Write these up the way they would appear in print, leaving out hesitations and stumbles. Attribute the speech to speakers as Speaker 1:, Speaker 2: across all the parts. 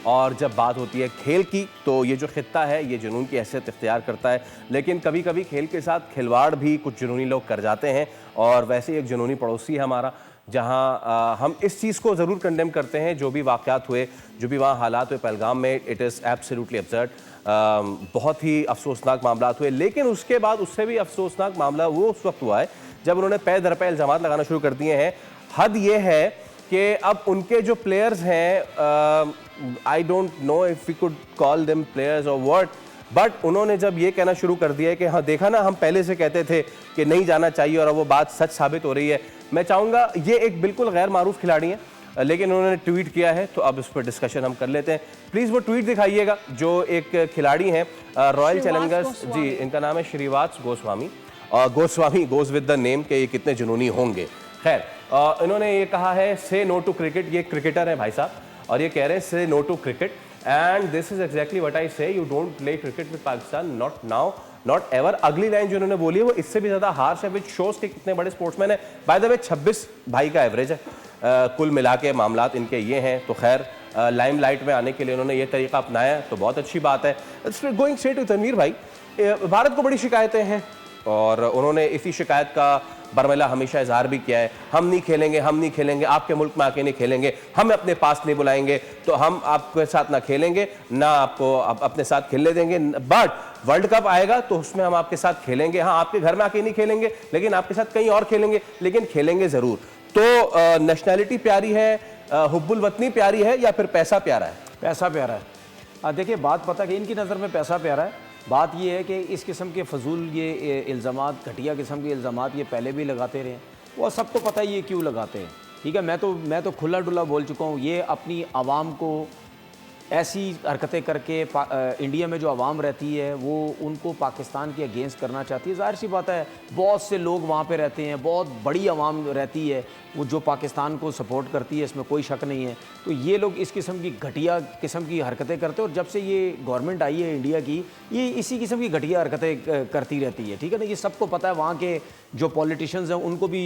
Speaker 1: और जब बात होती है खेल की तो ये जो खित्ता है ये जुनून की हैसियत इख्तियार करता है, लेकिन कभी कभी खेल के साथ खिलवाड़ भी कुछ जुनूनी लोग कर जाते हैं। और वैसे एक जुनूनी पड़ोसी है हमारा, जहां हम इस चीज़ को ज़रूर कंडेम करते हैं, जो भी वाक़यात हुए, जो भी वहाँ हालात हुए पहलगाम में, इट इज़ एब्सोल्युटली अब्सर्ड। बहुत ही अफसोसनाक मामला हुए, लेकिन उसके बाद उससे भी अफसोसनाक मामला वो उस वक्त हुआ है जब उन्होंने पैर दर पे इल्ज़ामात लगाना शुरू कर दिए हैं। हद ये है कि अब उनके जो प्लेयर्स हैं, I don't know if we could call them players और व्हाट, बट उन्होंने जब ये कहना शुरू कर दिया है कि हाँ देखा ना, हम पहले से कहते थे कि नहीं जाना चाहिए और अब वो बात सच साबित हो रही है। मैं चाहूँगा, ये एक बिल्कुल गैर मारूफ खिलाड़ी हैं, लेकिन उन्होंने ट्वीट किया है, तो अब इस पर डिस्कशन हम कर लेते हैं। प्लीज़ वो ट्वीट दिखाइएगा। जो एक खिलाड़ी हैं रॉयल चैलेंजर्स, जी इनका नाम है Shrivas Goswami, Goswami goes with the name के ये कितने जुनूनी होंगे। खैर, इन्होंने ये कहा है से नो टू क्रिकेट। ये क्रिकेटर है भाई साहब, और ये कह रहे हैं say no to cricket and this is exactly what I say, you don't play cricket with Pakistan, not now, not ever. अगली लाइन जो इन्होंने बोली है वो इससे भी ज्यादा हार्श है, विच शोज के कितने बड़े स्पोर्ट्समैन है। बाय द वे 26 भाई का एवरेज है, कुल मिला के मामलात इनके ये हैं। तो खैर, लाइमलाइट में आने के लिए उन्होंने ये तरीका अपनाया तो बहुत अच्छी बात है। गोइंग स्ट्रेट टू तनवीर भाई, भारत को बड़ी शिकायतें हैं और उन्होंने इसी शिकायत का बरमला हमेशा इजहार भी किया है, हम नहीं खेलेंगे, हम नहीं खेलेंगे, आपके मुल्क में आके नहीं खेलेंगे, हमें अपने पास नहीं बुलाएंगे, तो हम आपके साथ ना खेलेंगे ना आपको अपने साथ खेलने देंगे, बट वर्ल्ड कप आएगा तो उसमें हम आपके साथ खेलेंगे। हाँ, आपके घर में आके नहीं खेलेंगे, लेकिन आपके साथ कहीं और खेलेंगे, लेकिन खेलेंगे ज़रूर। तो नेशनैलिटी प्यारी है, हुब्बुल वतनी प्यारी है, या फिर पैसा प्यारा है?
Speaker 2: पैसा प्यारा है। देखिए, बात पता कि इनकी नज़र में पैसा प्यारा है। बात ये है कि इस किस्म के फजूल ये इल्ज़ामात, घटिया किस्म के इल्ज़ामात ये पहले भी लगाते रहे, वो सब तो पता ही ये क्यों लगाते हैं। ठीक है, मैं तो खुला डुला बोल चुका हूँ। ये अपनी आवाम को ऐसी हरकतें करके इंडिया में जो आवाम रहती है वो उनको पाकिस्तान के अगेंस्ट करना चाहती है। ज़ाहिर सी बात है, बहुत से लोग वहाँ पे रहते हैं, बहुत बड़ी आवाम रहती है वो जो पाकिस्तान को सपोर्ट करती है, इसमें कोई शक नहीं है। तो ये लोग इस किस्म की घटिया किस्म की हरकतें करते हैं, और जब से ये गवर्नमेंट आई है इंडिया की, ये इसी किस्म की घटिया हरकतें करती रहती है। ठीक है ना, ये सबको पता है, वहाँ के जो पॉलिटिशियंस हैं उनको भी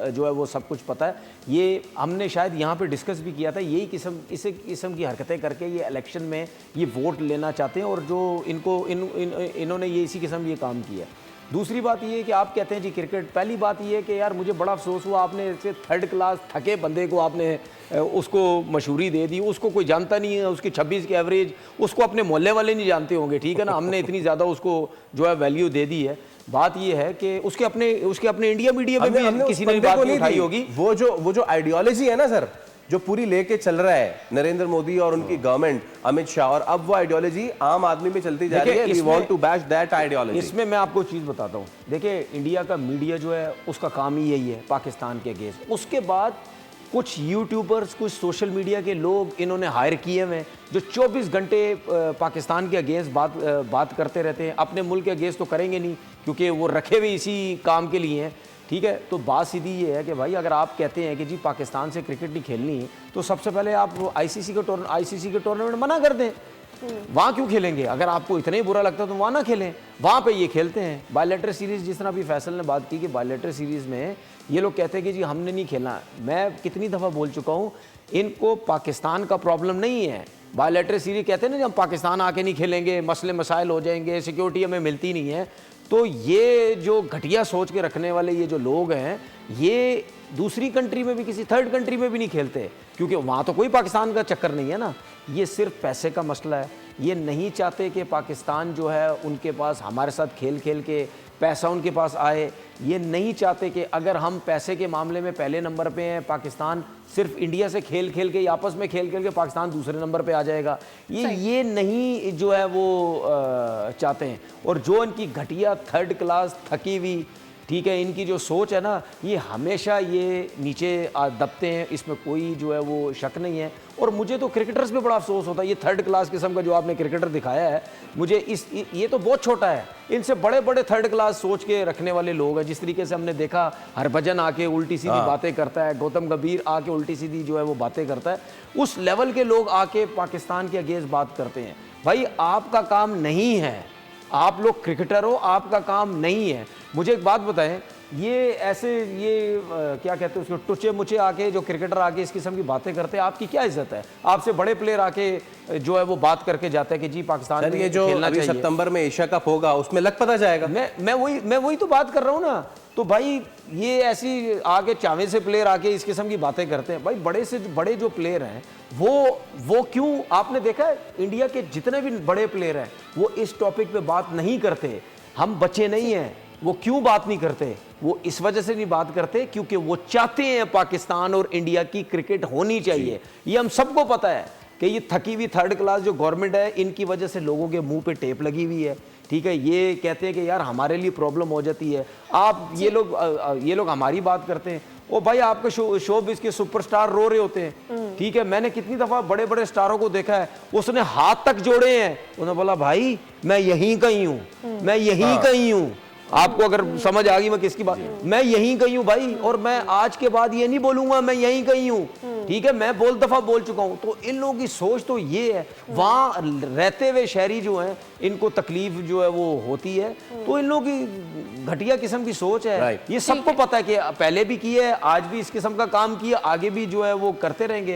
Speaker 2: जो है वो सब कुछ पता है। ये हमने शायद यहाँ पे डिस्कस भी किया था, यही इस किस्म की हरकतें करके ये इलेक्शन में ये वोट लेना चाहते हैं, और जो इन्होंने ये इसी किस्म ये काम किया। दूसरी बात ये है कि आप कहते हैं जी क्रिकेट, पहली बात ये है कि यार मुझे बड़ा अफसोस हुआ, आपने ऐसे थर्ड क्लास थके बंदे को आपने उसको मशहूरी दे दी, उसको कोई जानता नहीं है, उसकी 26 की एवरेज, उसको अपने मोहल्ले वाले नहीं जानते होंगे। ठीक है ना, हमने इतनी ज़्यादा उसको जो है वैल्यू दे दी है। बात ये है कि उसके अपने इंडिया मीडिया में भी किसी ने बात नहीं उठाई होगी।
Speaker 1: वो जो आइडियोलॉजी है ना सर, जो पूरी लेके चल रहा है नरेंद्र मोदी और उनकी गवर्नमेंट, अमित शाह, और अब वो आइडियोलॉजी आम आदमी में चलती जा रही है। We want to bash that ideology.
Speaker 2: इसमें मैं आपको चीज़ बताता हूँ, देखिए इंडिया का मीडिया जो है उसका काम ही यही है पाकिस्तान के अगेंस्ट। उसके बाद कुछ यूट्यूबर्स, कुछ सोशल मीडिया के लोग इन्होंने हायर किए हुए हैं जो 24 घंटे पाकिस्तान के अगेंस्ट बात करते रहते हैं। अपने मुल्क के अगेंस्ट तो करेंगे नहीं, क्योंकि वो रखे हुए इसी काम के लिए हैं। ठीक है, तो बात सीधी ये है कि भाई अगर आप कहते हैं कि जी पाकिस्तान से क्रिकेट नहीं खेलनी, तो सबसे पहले आप आईसीसी के टूर्नामेंट मना कर दें। वहाँ क्यों खेलेंगे? अगर आपको इतना ही बुरा लगता है तो वहाँ ना खेलें, वहाँ पे ये खेलते हैं। बायलैटरल सीरीज़, जिस तरह अभी फैसल ने बात की कि बायलैटरल सीरीज़ में ये लोग कहते हैं कि जी हमने नहीं खेलना। मैं कितनी दफ़ा बोल चुका हूँ, इनको पाकिस्तान का प्रॉब्लम नहीं है। बायलैटरल सीरीज़ कहते हैं ना, जब पाकिस्तान आके नहीं खेलेंगे मसले मसाइल हो जाएंगे, सिक्योरिटी हमें मिलती नहीं है। तो ये जो घटिया सोच के रखने वाले ये जो लोग हैं, ये दूसरी कंट्री में भी, किसी थर्ड कंट्री में भी नहीं खेलते, क्योंकि वहाँ तो कोई पाकिस्तान का चक्कर नहीं है ना। ये सिर्फ पैसे का मसला है। ये नहीं चाहते कि पाकिस्तान जो है उनके पास हमारे साथ खेल खेल के पैसा उनके पास आए। ये नहीं चाहते कि अगर हम पैसे के मामले में पहले नंबर पे हैं, पाकिस्तान सिर्फ इंडिया से खेल खेल के, आपस में खेल खेल के पाकिस्तान दूसरे नंबर पे आ जाएगा। ये नहीं जो है वो चाहते हैं। और जो इनकी घटिया थर्ड क्लास थकी हुई, ठीक है, इनकी जो सोच है ना, ये हमेशा ये नीचे दबते हैं, इसमें कोई जो है वो शक नहीं है। और मुझे तो क्रिकेटर्स पे बड़ा अफसोस होता है, ये थर्ड क्लास किस्म का जो आपने क्रिकेटर दिखाया है, मुझे ये तो बहुत छोटा है। इनसे बड़े बड़े थर्ड क्लास सोच के रखने वाले लोग हैं। जिस तरीके से हमने देखा, हरभजन आके उल्टी सीधी बातें करता है, गौतम गंभीर आके उल्टी सीधी जो है वो बातें करता है, उस लेवल के लोग आके पाकिस्तान के अगेंस्ट बात करते हैं। भाई आपका काम नहीं है, आप लोग क्रिकेटर हो, आपका काम नहीं है। मुझे एक बात बताएं, ये ऐसे ये क्या कहते हैं उसको टुचे मुचे आके जो क्रिकेटर आके इस किस्म की बातें करते हैं, आपकी क्या इज्जत है? आपसे बड़े प्लेयर आके जो है वो बात करके जाते हैं कि जी पाकिस्तान
Speaker 1: सर
Speaker 2: में
Speaker 1: ये जो
Speaker 2: खेलना
Speaker 1: अभी
Speaker 2: चाहिए।
Speaker 1: सितंबर में एशिया कप होगा उसमें लग पता जाएगा।
Speaker 2: मैं वही तो बात कर रहा हूँ ना। तो भाई ये ऐसी आके चावे से प्लेयर आके इस किस्म की बातें करते हैं। भाई बड़े से बड़े जो प्लेयर हैं वो क्यों, आपने देखा है इंडिया के जितने भी बड़े प्लेयर हैं वो इस टॉपिक पे बात नहीं करते। हम बच्चे नहीं हैं, वो क्यों बात नहीं करते? वो इस वजह से नहीं बात करते क्योंकि वो चाहते हैं पाकिस्तान और इंडिया की क्रिकेट होनी चाहिए। ये हम सबको पता है कि ये थकी हुई थर्ड क्लास जो गवर्नमेंट है इनकी वजह से लोगों के मुंह पे टेप लगी हुई है। ठीक है, ये कहते हैं कि यार हमारे लिए प्रॉब्लम हो जाती है। आप ये लोग हमारी बात करते हैं। ओ भाई आपके शोबिज़ के सुपरस्टार रो रहे होते हैं। ठीक है, मैंने कितनी दफ़ा बड़े बड़े स्टारों को देखा है, उसने हाथ तक जोड़े हैं, उन्होंने बोला भाई मैं यहीं कहीं हूँ, मैं यहीं कहीं हूँ। आपको अगर समझ आ गई मैं किसकी बात, मैं यहीं कहीं हूँ भाई, और मैं आज के बाद ये नहीं बोलूंगा मैं यहीं कहीं हूँ। ठीक है, मैं बहुत दफा बोल चुका हूँ। तो इन लोगों की सोच तो ये है, वहाँ रहते हुए शहरी जो हैं इनको तकलीफ जो है वो होती है। तो इन लोगों की घटिया किस्म की सोच है। ये सबको पता है कि पहले भी की है, आज भी इस किस्म का काम किया, आगे भी जो है वो करते रहेंगे।